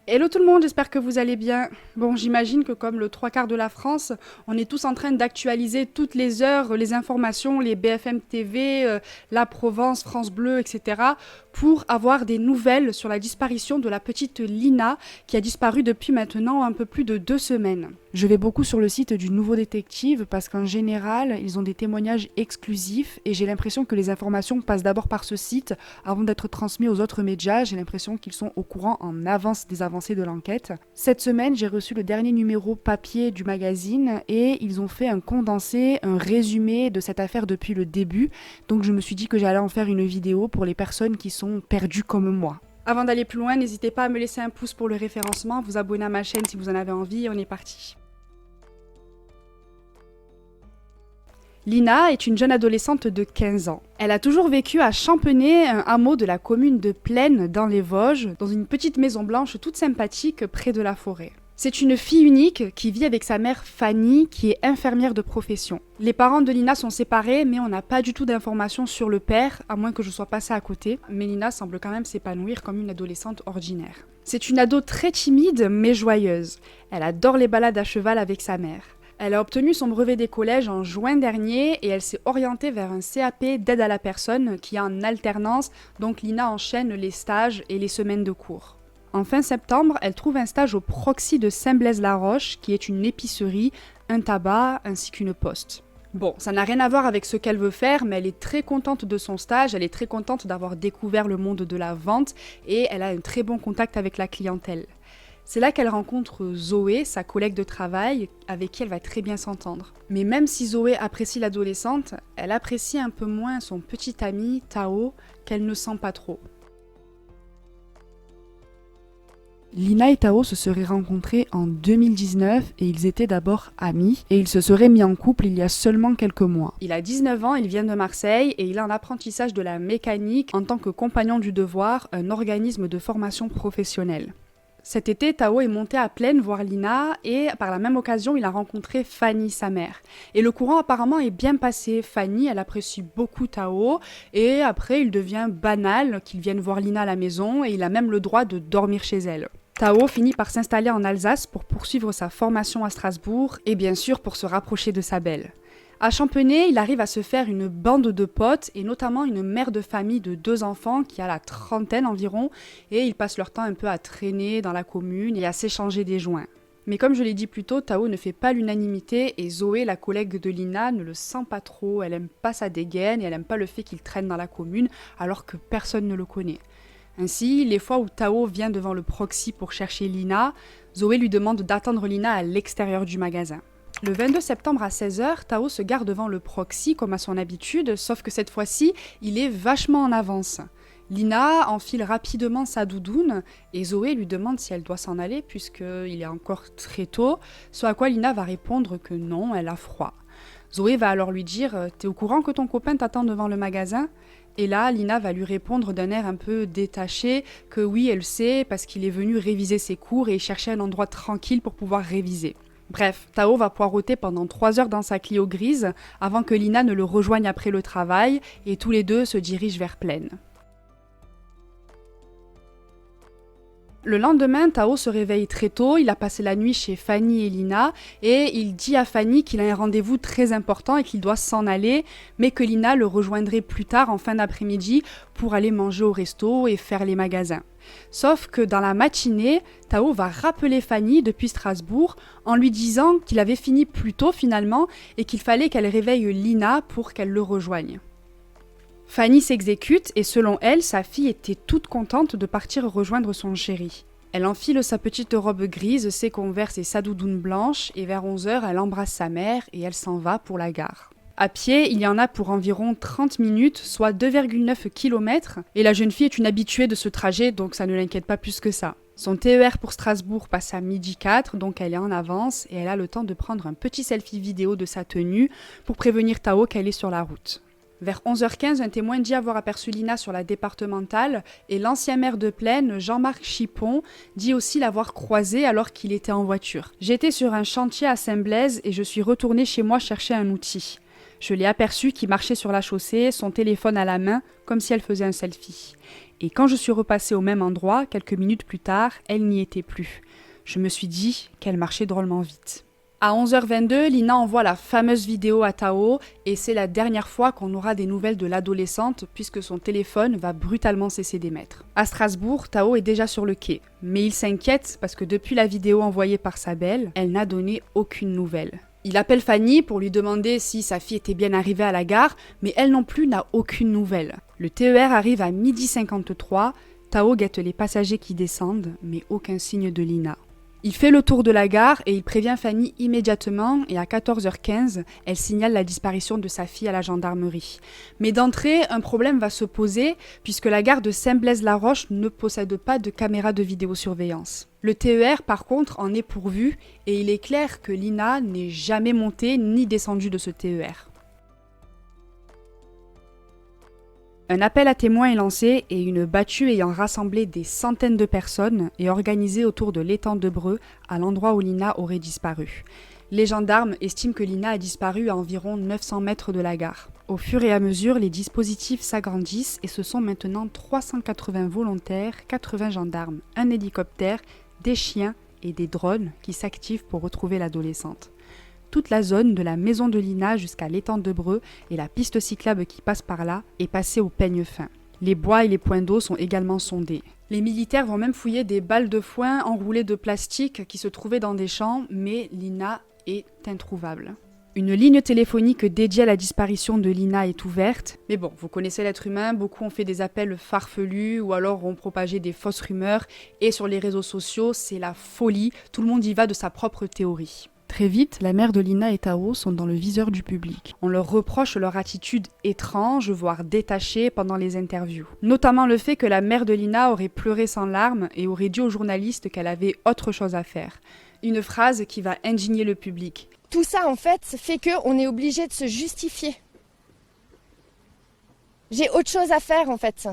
Hello tout le monde, j'espère que vous allez bien. Bon, j'imagine que comme le trois quarts de la France, on est tous en train d'actualiser toutes les heures les informations, les BFM TV, La Provence, France Bleu, etc. pour avoir des nouvelles sur la disparition de la petite Lina qui a disparu depuis maintenant un peu plus de 2 semaines. Je vais beaucoup sur le site du Nouveau Détective parce qu'en général, ils ont des témoignages exclusifs et j'ai l'impression que les informations passent d'abord par ce site avant d'être transmises aux autres médias. J'ai l'impression qu'ils sont au courant en avance des avancées de l'enquête. Cette semaine, j'ai reçu le dernier numéro papier du magazine et ils ont fait un condensé, un résumé de cette affaire depuis le début. Donc je me suis dit que j'allais en faire une vidéo pour les personnes qui sont perdues comme moi. Avant d'aller plus loin, n'hésitez pas à me laisser un pouce pour le référencement, vous abonner à ma chaîne si vous en avez envie et on est parti. Lina est une jeune adolescente de 15 ans. Elle a toujours vécu à Champenay, un hameau de la commune de Plaine dans les Vosges, dans une petite maison blanche toute sympathique près de la forêt. C'est une fille unique qui vit avec sa mère Fanny, qui est infirmière de profession. Les parents de Lina sont séparés, mais on n'a pas du tout d'informations sur le père, à moins que je sois passée à côté. Mais Lina semble quand même s'épanouir comme une adolescente ordinaire. C'est une ado très timide, mais joyeuse. Elle adore les balades à cheval avec sa mère. Elle a obtenu son brevet des collèges en juin dernier et elle s'est orientée vers un CAP d'aide à la personne qui est en alternance, donc Lina enchaîne les stages et les semaines de cours. En fin septembre, elle trouve un stage au Proxy de Saint-Blaise-la-Roche, qui est une épicerie, un tabac ainsi qu'une poste. Bon, ça n'a rien à voir avec ce qu'elle veut faire, mais elle est très contente de son stage, elle est très contente d'avoir découvert le monde de la vente et elle a un très bon contact avec la clientèle. C'est là qu'elle rencontre Zoé, sa collègue de travail, avec qui elle va très bien s'entendre. Mais même si Zoé apprécie l'adolescente, elle apprécie un peu moins son petit ami, Tao, qu'elle ne sent pas trop. Lina et Tao se seraient rencontrés en 2019 et ils étaient d'abord amis et ils se seraient mis en couple il y a seulement quelques mois. Il a 19 ans, il vient de Marseille et il a un apprentissage de la mécanique en tant que compagnon du devoir, un organisme de formation professionnelle. Cet été, Tao est monté à Plaine voir Lina et par la même occasion, il a rencontré Fanny, sa mère. Et le courant apparemment est bien passé. Fanny, elle apprécie beaucoup Tao et après, il devient banal qu'il vienne voir Lina à la maison et il a même le droit de dormir chez elle. Tao finit par s'installer en Alsace pour poursuivre sa formation à Strasbourg et bien sûr pour se rapprocher de sa belle. À Champenay, il arrive à se faire une bande de potes et notamment une mère de famille de 2 enfants qui a la trentaine environ et ils passent leur temps un peu à traîner dans la commune et à s'échanger des joints. Mais comme je l'ai dit plus tôt, Tao ne fait pas l'unanimité et Zoé, la collègue de Lina, ne le sent pas trop, elle aime pas sa dégaine et elle aime pas le fait qu'il traîne dans la commune alors que personne ne le connaît. Ainsi, les fois où Tao vient devant le Proxy pour chercher Lina, Zoé lui demande d'attendre Lina à l'extérieur du magasin. Le 22 septembre à 16h, Tao se gare devant le Proxy comme à son habitude, sauf que cette fois-ci, il est vachement en avance. Lina enfile rapidement sa doudoune et Zoé lui demande si elle doit s'en aller puisqu'il est encore très tôt, ce à quoi Lina va répondre que non, elle a froid. Zoé va alors lui dire « T'es au courant que ton copain t'attend devant le magasin ?» Et là, Lina va lui répondre d'un air un peu détaché que oui, elle sait parce qu'il est venu réviser ses cours et chercher un endroit tranquille pour pouvoir réviser. Bref, Tao va poireauter pendant 3 heures dans sa Clio grise avant que Lina ne le rejoigne après le travail et tous les deux se dirigent vers Plaine. Le lendemain, Tao se réveille très tôt, il a passé la nuit chez Fanny et Lina et il dit à Fanny qu'il a un rendez-vous très important et qu'il doit s'en aller, mais que Lina le rejoindrait plus tard en fin d'après-midi pour aller manger au resto et faire les magasins. Sauf que dans la matinée, Tao va rappeler Fanny depuis Strasbourg en lui disant qu'il avait fini plus tôt finalement et qu'il fallait qu'elle réveille Lina pour qu'elle le rejoigne. Fanny s'exécute et selon elle, sa fille était toute contente de partir rejoindre son chéri. Elle enfile sa petite robe grise, ses Converse et sa doudoune blanche et vers 11h, elle embrasse sa mère et elle s'en va pour la gare. À pied, il y en a pour environ 30 minutes, soit 2,9 km, et la jeune fille est une habituée de ce trajet, donc ça ne l'inquiète pas plus que ça. Son TER pour Strasbourg passe à 12h04, donc elle est en avance, et elle a le temps de prendre un petit selfie vidéo de sa tenue pour prévenir Tao qu'elle est sur la route. Vers 11h15, un témoin dit avoir aperçu Lina sur la départementale et l'ancien maire de Plaine, Jean-Marc Chipon, dit aussi l'avoir croisée alors qu'il était en voiture. « J'étais sur un chantier à Saint-Blaise et je suis retournée chez moi chercher un outil. Je l'ai aperçue qui marchait sur la chaussée, son téléphone à la main, comme si elle faisait un selfie. Et quand je suis repassée au même endroit, quelques minutes plus tard, elle n'y était plus. Je me suis dit qu'elle marchait drôlement vite. À 11h22, Lina envoie la fameuse vidéo à Tao et c'est la dernière fois qu'on aura des nouvelles de l'adolescente puisque son téléphone va brutalement cesser d'émettre. À Strasbourg, Tao est déjà sur le quai, mais il s'inquiète parce que depuis la vidéo envoyée par sa belle, elle n'a donné aucune nouvelle. Il appelle Fanny pour lui demander si sa fille était bien arrivée à la gare, mais elle non plus n'a aucune nouvelle. Le TER arrive à 12h53, Tao guette les passagers qui descendent, mais aucun signe de Lina. Il fait le tour de la gare et il prévient Fanny immédiatement et à 14h15, elle signale la disparition de sa fille à la gendarmerie. Mais d'entrée, un problème va se poser puisque la gare de Saint-Blaise-la-Roche ne possède pas de caméra de vidéosurveillance. Le TER par contre en est pourvu et il est clair que Lina n'est jamais montée ni descendue de ce TER. Un appel à témoins est lancé et une battue ayant rassemblé des centaines de personnes est organisée autour de l'étang de Breux, à l'endroit où Lina aurait disparu. Les gendarmes estiment que Lina a disparu à environ 900 mètres de la gare. Au fur et à mesure, les dispositifs s'agrandissent et ce sont maintenant 380 volontaires, 80 gendarmes, un hélicoptère, des chiens et des drones qui s'activent pour retrouver l'adolescente. Toute la zone de la maison de Lina jusqu'à l'étang de Breux et la piste cyclable qui passe par là est passée au peigne fin. Les bois et les points d'eau sont également sondés. Les militaires vont même fouiller des balles de foin enroulées de plastique qui se trouvaient dans des champs, mais Lina est introuvable. Une ligne téléphonique dédiée à la disparition de Lina est ouverte, mais bon, vous connaissez l'être humain, beaucoup ont fait des appels farfelus ou alors ont propagé des fausses rumeurs, et sur les réseaux sociaux, c'est la folie, tout le monde y va de sa propre théorie. Très vite, la mère de Lina et Tao sont dans le viseur du public. On leur reproche leur attitude étrange, voire détachée pendant les interviews. Notamment le fait que la mère de Lina aurait pleuré sans larmes et aurait dit aux journalistes qu'elle avait autre chose à faire. Une phrase qui va indigner le public. Tout ça, en fait, fait qu'on est obligé de se justifier. J'ai autre chose à faire, en fait.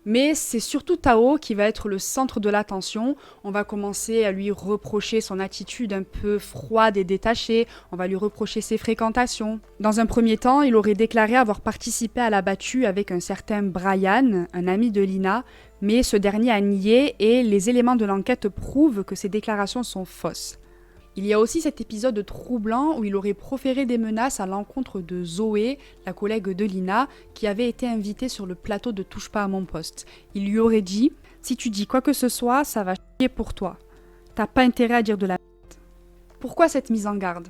Mais c'est surtout Tao qui va être le centre de l'attention. On va commencer à lui reprocher son attitude un peu froide et détachée. On va lui reprocher ses fréquentations. Dans un premier temps, il aurait déclaré avoir participé à la battue avec un certain Brian, un ami de Lina, mais ce dernier a nié et les éléments de l'enquête prouvent que ces déclarations sont fausses. Il y a aussi cet épisode troublant où il aurait proféré des menaces à l'encontre de Zoé, la collègue de Lina, qui avait été invitée sur le plateau de Touche pas à mon poste. Il lui aurait dit « Si tu dis quoi que ce soit, ça va chier pour toi. T'as pas intérêt à dire de la merde. » Pourquoi cette mise en garde ?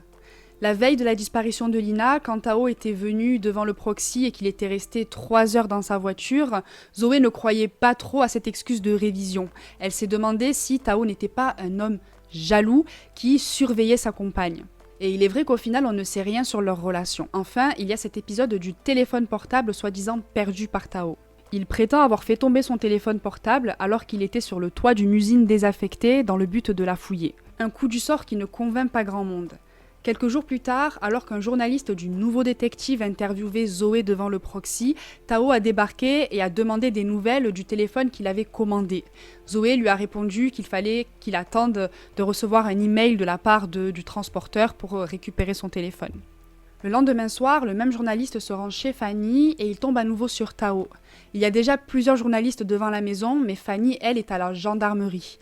La veille de la disparition de Lina, quand Tao était venu devant le proxy et qu'il était resté 3 heures dans sa voiture, Zoé ne croyait pas trop à cette excuse de révision. Elle s'est demandé si Tao n'était pas un homme jaloux qui surveillait sa compagne. Et il est vrai qu'au final, on ne sait rien sur leur relation. Enfin, il y a cet épisode du téléphone portable soi-disant perdu par Tao. Il prétend avoir fait tomber son téléphone portable alors qu'il était sur le toit d'une usine désaffectée dans le but de la fouiller. Un coup du sort qui ne convainc pas grand monde. Quelques jours plus tard, alors qu'un journaliste du Nouveau Détective interviewait Zoé devant le proxy, Tao a débarqué et a demandé des nouvelles du téléphone qu'il avait commandé. Zoé lui a répondu qu'il fallait qu'il attende de recevoir un email de la part du transporteur pour récupérer son téléphone. Le lendemain soir, le même journaliste se rend chez Fanny et il tombe à nouveau sur Tao. Il y a déjà plusieurs journalistes devant la maison, mais Fanny, elle, est à la gendarmerie.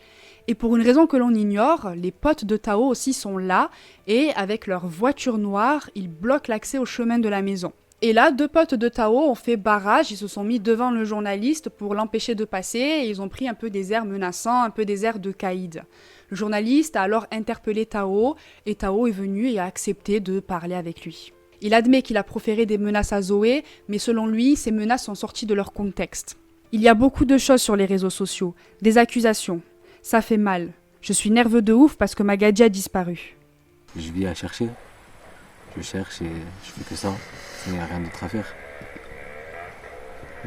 Et pour une raison que l'on ignore, les potes de Tao aussi sont là, et avec leur voiture noire, ils bloquent l'accès au chemin de la maison. Et là, 2 potes de Tao ont fait barrage, ils se sont mis devant le journaliste pour l'empêcher de passer, et ils ont pris un peu des airs menaçants, un peu des airs de caïd. Le journaliste a alors interpellé Tao, et Tao est venu et a accepté de parler avec lui. Il admet qu'il a proféré des menaces à Zoé, mais selon lui, ces menaces sont sorties de leur contexte. Il y a beaucoup de choses sur les réseaux sociaux, des accusations. Ça fait mal. Je suis nerveux de ouf parce que ma Gadji a disparu. Je vis à chercher. Je cherche et je fais que ça. Il n'y a rien d'autre à faire.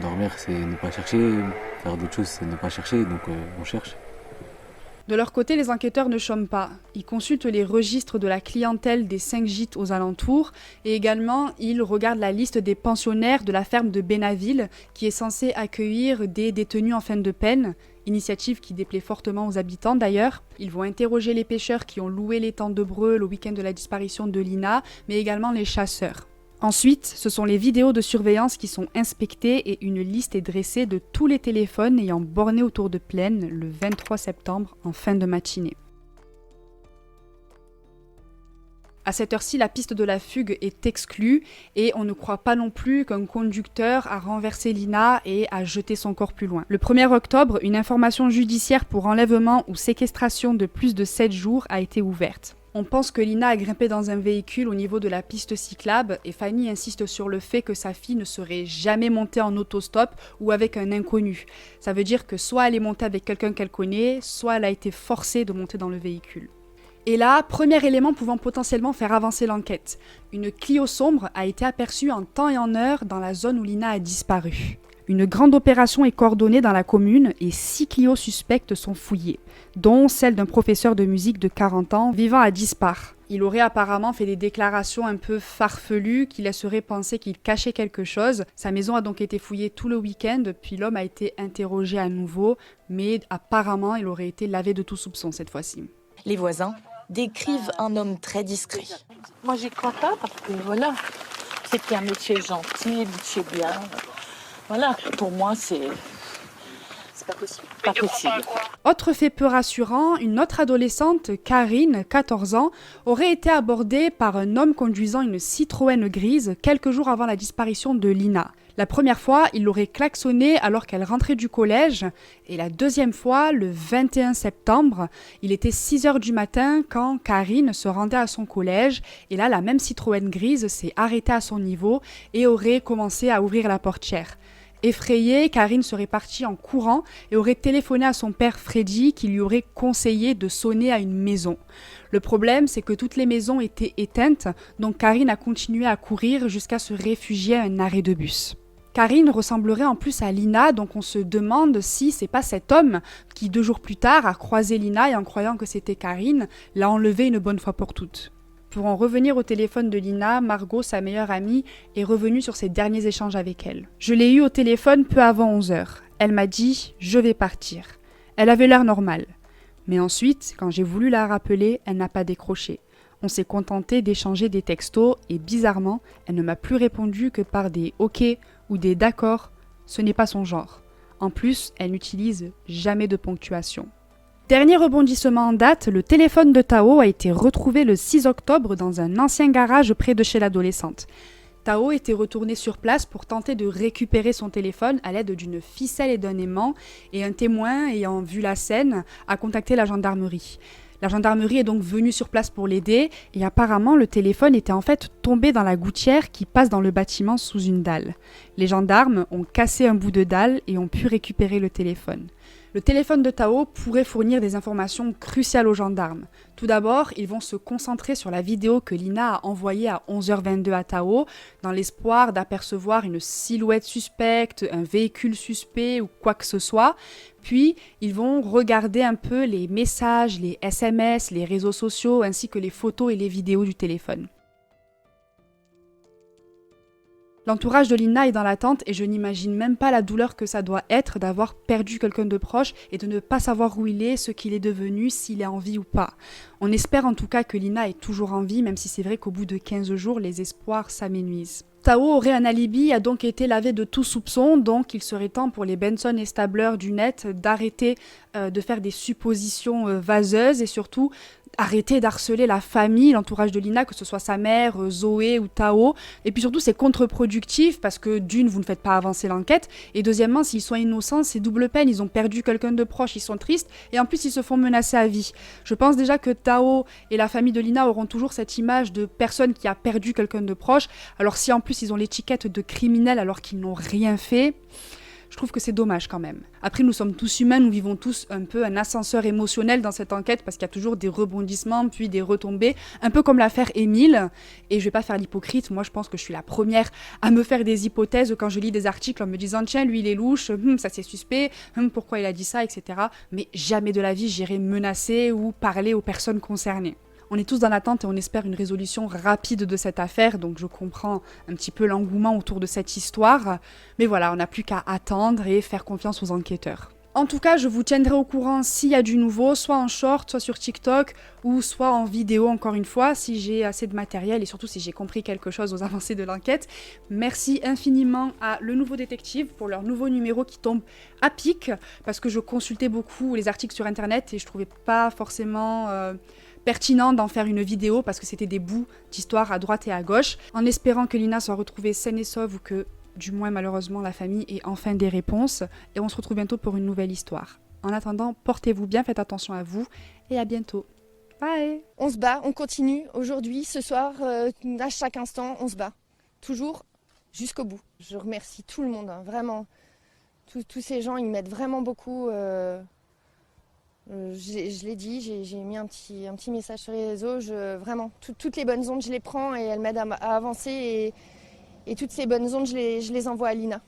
Dormir, c'est ne pas chercher. Faire d'autres choses, c'est ne pas chercher. Donc on cherche. De leur côté, les enquêteurs ne chôment pas. Ils consultent les registres de la clientèle des 5 gîtes aux alentours et également ils regardent la liste des pensionnaires de la ferme de Bénaville qui est censée accueillir des détenus en fin de peine, initiative qui déplaît fortement aux habitants d'ailleurs. Ils vont interroger les pêcheurs qui ont loué l'étang de Breux le week-end de la disparition de Lina, mais également les chasseurs. Ensuite, ce sont les vidéos de surveillance qui sont inspectées et une liste est dressée de tous les téléphones ayant borné autour de Plaine le 23 septembre en fin de matinée. À cette heure-ci, la piste de la fugue est exclue et on ne croit pas non plus qu'un conducteur a renversé Lina et a jeté son corps plus loin. Le 1er octobre, une information judiciaire pour enlèvement ou séquestration de plus de 7 jours a été ouverte. On pense que Lina a grimpé dans un véhicule au niveau de la piste cyclable et Fanny insiste sur le fait que sa fille ne serait jamais montée en autostop ou avec un inconnu. Ça veut dire que soit elle est montée avec quelqu'un qu'elle connaît, soit elle a été forcée de monter dans le véhicule. Et là, premier élément pouvant potentiellement faire avancer l'enquête. Une Clio sombre a été aperçue en temps et en heure dans la zone où Lina a disparu. Une grande opération est coordonnée dans la commune et 6 Clio suspectes sont fouillées, dont celle d'un professeur de musique de 40 ans vivant à Dispar. Il aurait apparemment fait des déclarations un peu farfelues qui laisseraient penser qu'il cachait quelque chose. Sa maison a donc été fouillée tout le week-end, puis l'homme a été interrogé à nouveau, mais apparemment il aurait été lavé de tout soupçon cette fois-ci. Les voisins décrivent un homme très discret. Moi, j'y crois pas parce que voilà, c'était un métier gentil, un métier bien. Voilà, pour moi, c'est pas possible. Pas possible. Autre fait peu rassurant, une autre adolescente, Karine, 14 ans, aurait été abordée par un homme conduisant une Citroën grise quelques jours avant la disparition de Lina. La première fois, il l'aurait klaxonné alors qu'elle rentrait du collège, et la deuxième fois, le 21 septembre, il était 6h du matin quand Karine se rendait à son collège, et là, la même Citroën grise s'est arrêtée à son niveau et aurait commencé à ouvrir la portière. Effrayée, Karine serait partie en courant et aurait téléphoné à son père Freddy qui lui aurait conseillé de sonner à une maison. Le problème, c'est que toutes les maisons étaient éteintes, donc Karine a continué à courir jusqu'à se réfugier à un arrêt de bus. Karine ressemblerait en plus à Lina, donc on se demande si c'est pas cet homme qui 2 jours plus tard a croisé Lina et en croyant que c'était Karine, l'a enlevée une bonne fois pour toutes. Pour en revenir au téléphone de Lina, Margot, sa meilleure amie, est revenue sur ses derniers échanges avec elle. Je l'ai eue au téléphone peu avant 11h. Elle m'a dit « je vais partir ». Elle avait l'air normale. Mais ensuite, quand j'ai voulu la rappeler, elle n'a pas décroché. On s'est contenté d'échanger des textos et bizarrement, elle ne m'a plus répondu que par des « ok » ou des « d'accord ». Ce n'est pas son genre. En plus, elle n'utilise jamais de ponctuation. Dernier rebondissement en date, le téléphone de Tao a été retrouvé le 6 octobre dans un ancien garage près de chez l'adolescente. Tao était retourné sur place pour tenter de récupérer son téléphone à l'aide d'une ficelle et d'un aimant, et un témoin ayant vu la scène a contacté la gendarmerie. La gendarmerie est donc venue sur place pour l'aider, et apparemment le téléphone était en fait tombé dans la gouttière qui passe dans le bâtiment sous une dalle. Les gendarmes ont cassé un bout de dalle et ont pu récupérer le téléphone. Le téléphone de Tao pourrait fournir des informations cruciales aux gendarmes. Tout d'abord, ils vont se concentrer sur la vidéo que Lina a envoyée à 11h22 à Tao, dans l'espoir d'apercevoir une silhouette suspecte, un véhicule suspect ou quoi que ce soit. Puis, ils vont regarder un peu les messages, les SMS, les réseaux sociaux, ainsi que les photos et les vidéos du téléphone. L'entourage de Lina est dans l'attente et je n'imagine même pas la douleur que ça doit être d'avoir perdu quelqu'un de proche et de ne pas savoir où il est, ce qu'il est devenu, s'il est en vie ou pas. On espère en tout cas que Lina est toujours en vie, même si c'est vrai qu'au bout de 15 jours, les espoirs s'amenuisent. Tao aurait un alibi, a donc été lavé de tout soupçon, donc il serait temps pour les Benson et Stabler du net d'arrêter de faire des suppositions vaseuses et surtout arrêter d'harceler la famille, l'entourage de Lina, que ce soit sa mère, Zoé ou Tao. Et puis surtout, c'est contre-productif parce que d'une, vous ne faites pas avancer l'enquête. Et deuxièmement, s'ils sont innocents, c'est double peine. Ils ont perdu quelqu'un de proche, ils sont tristes. Et en plus, ils se font menacer à vie. Je pense déjà que Tao et la famille de Lina auront toujours cette image de personne qui a perdu quelqu'un de proche. Alors si en plus, ils ont l'étiquette de criminels alors qu'ils n'ont rien fait... Je trouve que c'est dommage quand même. Après, nous sommes tous humains, nous vivons tous un peu un ascenseur émotionnel dans cette enquête parce qu'il y a toujours des rebondissements puis des retombées, un peu comme l'affaire Émile. Et je vais pas faire l'hypocrite, moi je pense que je suis la première à me faire des hypothèses quand je lis des articles en me disant tiens, lui il est louche, ça c'est suspect, pourquoi il a dit ça, etc. Mais jamais de la vie j'irai menacer ou parler aux personnes concernées. On est tous dans l'attente et on espère une résolution rapide de cette affaire, donc je comprends un petit peu l'engouement autour de cette histoire. Mais voilà, on n'a plus qu'à attendre et faire confiance aux enquêteurs. En tout cas, je vous tiendrai au courant s'il y a du nouveau, soit en short, soit sur TikTok, ou soit en vidéo encore une fois, si j'ai assez de matériel et surtout si j'ai compris quelque chose aux avancées de l'enquête. Merci infiniment à Le Nouveau Détective pour leur nouveau numéro qui tombe à pic, parce que je consultais beaucoup les articles sur internet et je trouvais pas forcément pertinent d'en faire une vidéo parce que c'était des bouts d'histoire à droite et à gauche, en espérant que Lina soit retrouvée saine et sauve ou que du moins malheureusement la famille ait enfin des réponses, et on se retrouve bientôt pour une nouvelle histoire. En attendant, portez-vous bien, faites attention à vous et à bientôt. Bye. On se bat, on continue aujourd'hui, ce soir, à chaque instant, on se bat. Toujours jusqu'au bout. Je remercie tout le monde, hein, vraiment. Tous ces gens, ils m'aident vraiment beaucoup. Je l'ai dit, j'ai mis un petit message sur les réseaux. Vraiment, toutes les bonnes ondes, je les prends et elles m'aident à avancer. Et toutes ces bonnes ondes, je les envoie à Lina.